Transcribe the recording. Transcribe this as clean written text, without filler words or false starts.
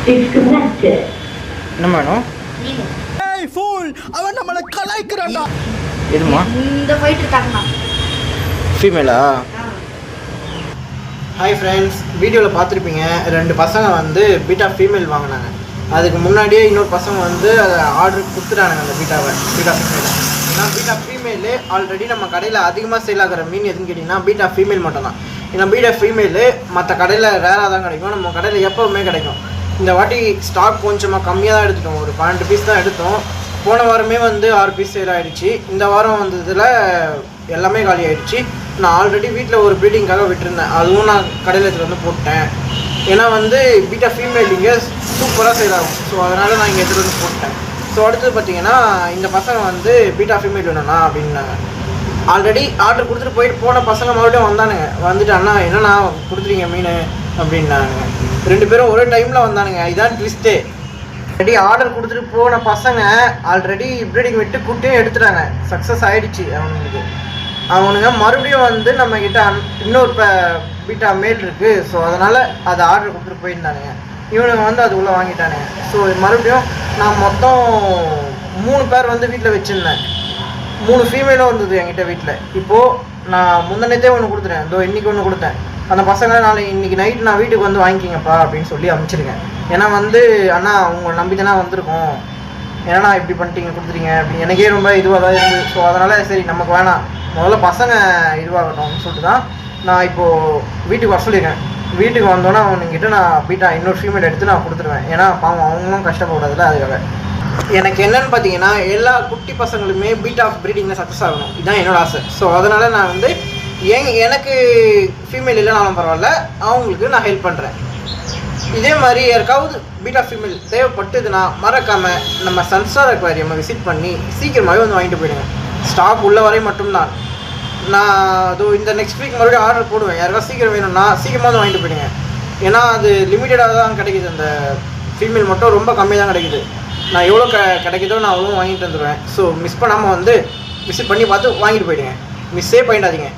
disconnected. என்ன வேணும்? ஏய் ஃபூல், அவன் நம்மள கலாய்க்கறான்டா. எதுமா? இந்த ஃபைட் தாங்கனா. ஃபீமேலா? ஹாய் ஃப்ரெண்ட்ஸ், வீடியோவில் பார்த்துருப்பீங்க, 2 பசங்க வந்து பீட்டா ஃபீமேல் வாங்கினாங்க. அதுக்கு முன்னாடியே இன்னொரு பசங்க வந்து அதை ஆர்டர் கொடுத்துட்டானுங்க அந்த பீட்டா ஃபீமேலை. ஏன்னா பீட்டா ஃபீமேலு ஆல்ரெடி நம்ம கடையில் அதிகமாக சேல் ஆகிற மீன் எதுன்னு கேட்டிங்கன்னா பீட்டா ஃபீமேல் மட்டும்தான். ஏன்னா பீட்டா ஃபீமேலு மற்ற கடையில் ரேராக தான் கிடைக்கும், நம்ம கடையில் எப்போவுமே கிடைக்கும். இந்த வாட்டி ஸ்டாக் கொஞ்சமாக கம்மியாக தான் எடுத்துட்டோம், ஒரு 12 பீஸ் தான் எடுத்தோம். போன வாரமே வந்து 6 பீஸ் சேல் ஆகிடுச்சு. இந்த வாரம் வந்ததில் எல்லாமே காலி ஆகிடுச்சு. நான் ஆல்ரெடி வீட்டில் ஒரு ப்ரீடிங்காக விட்டுருந்தேன், அதுவும் நான் கடையில் எடுத்துகிட்டு வந்து போட்டேன். ஏன்னா வந்து பீட்டா ஃபீமேல் இங்கே சூப்பராக சேல் ஆகும். ஸோ அதனால் நான் இங்கே எடுத்துகிட்டு வந்து போட்டேன். ஸோ அடுத்தது பார்த்தீங்கன்னா இந்த பசங்க வந்து பீட்டா ஃபீமேல் வேணும்ண்ணா அப்படின்னாங்க. ஆல்ரெடி ஆர்டர் கொடுத்துட்டு போயிட்டு போன பசங்க மறுபடியும் வந்தானுங்க. வந்துட்டு அண்ணா என்னண்ணா கொடுத்துறீங்க மீன் அப்படின்னானுங்க. 2 பேரும் ஒரே டைமில் வந்தானுங்க. இதான் ட்விஸ்ட்டே. ஆல்ரெடி ஆர்டர் கொடுத்துட்டு போன பசங்க ஆல்ரெடி ப்ரீடிங் விட்டு குட்டியும் எடுத்துட்டாங்க, சக்ஸஸ் ஆகிடுச்சு அவனுக்கு. அவனுங்க மறுபடியும் வந்து நம்மக்கிட்ட இன்னொரு பீட்டா மேல் இருக்குது, ஸோ அதனால் அதை ஆர்டர் கொடுத்துட்டு போயிருந்தானுங்க. இவனுங்க வந்து அதுக்குள்ளே வாங்கிட்டானுங்க. ஸோ மறுபடியும் நான் மொத்தம் 3 பேர் வந்து வீட்டில் வச்சுருந்தேன். 3 ஃபீமேலும் இருந்தது என்கிட்ட வீட்டில். இப்போது நான் முந்தினத்தே ஒன்று கொடுத்துட்டேன், இதோ இன்றைக்கி ஒன்று கொடுத்தேன். அந்த பசங்க இன்றைக்கி நைட்டு நான் வீட்டுக்கு வந்து வாங்கிக்கிங்கப்பா அப்படின்னு சொல்லி அனுப்பிச்சிருக்கேன். ஏன்னா வந்து அண்ணா உங்களை நம்பி தானே வந்திருக்கோம், ஏன்னா இப்படி பண்ணிட்டீங்க கொடுத்துட்டீங்க அப்படின்னு எனக்கே ரொம்ப இதுவாக தான் இருக்குது. ஸோ அதனால் சரி நமக்கு வேணாம், முதல்ல பசங்க இதுவாகட்டும்னு சொல்லிட்டு தான் நான் இப்போது வீட்டுக்கு வர சொல்லியிருக்கேன். வீட்டுக்கு வந்தோன்னே அவனுங்கிட்ட நான் பீட்டா இன்னொரு ஃபீமேல் எடுத்து நான் கொடுத்துருவேன். ஏன்னா பாவம் அவங்களும் கஷ்டப்படாதுல, அதுக்காக. எனக்கு என்னென்னு பார்த்தீங்கன்னா எல்லா குட்டி பசங்களுமே பீட்டா ப்ரீடிங்கில் சக்ஸஸ் ஆகணும், இதுதான் என்னோடய ஆசை. ஸோ அதனால் நான் வந்து எனக்கு ஃபீமேல் இல்லைனாலும் பரவாயில்ல, அவங்களுக்கு நான் ஹெல்ப் பண்ணுறேன். இதே மாதிரி யாருக்காவது பீட்டா ஃபீமேல் தேவைப்பட்டதுன்னா மறக்காமல் நம்ம சன்ஸ்டார் அக்வாரியம் விசிட் பண்ணி சீக்கிரமாகவே வந்து வாங்கிட்டு போயிடுங்க. ஸ்டாக் உள்ள வரை மட்டும்தான். நான் அது இந்த நெக்ஸ்ட் வீக் மறுபடியும் ஆர்டர் போடுவேன். யாருக்காவது சீக்கிரம் வேணும்னா சீக்கிரமாக வந்து வாங்கிட்டு போயிடுங்க. ஏன்னா அது லிமிட்டடாக தான் கிடைக்கிது, அந்த ஃபீமேல் மட்டும் ரொம்ப கம்மியாக தான் கிடைக்குது. நான் எவ்வளோ கிடைக்குதோ நான் அவ்வளோ வாங்கிட்டு வந்துடுவேன். ஸோ மிஸ் பண்ணாமல் வந்து விசிட் பண்ணி பார்த்து வாங்கிட்டு போயிடுங்க, மிஸ்ஸே பண்ணிடாதீங்க.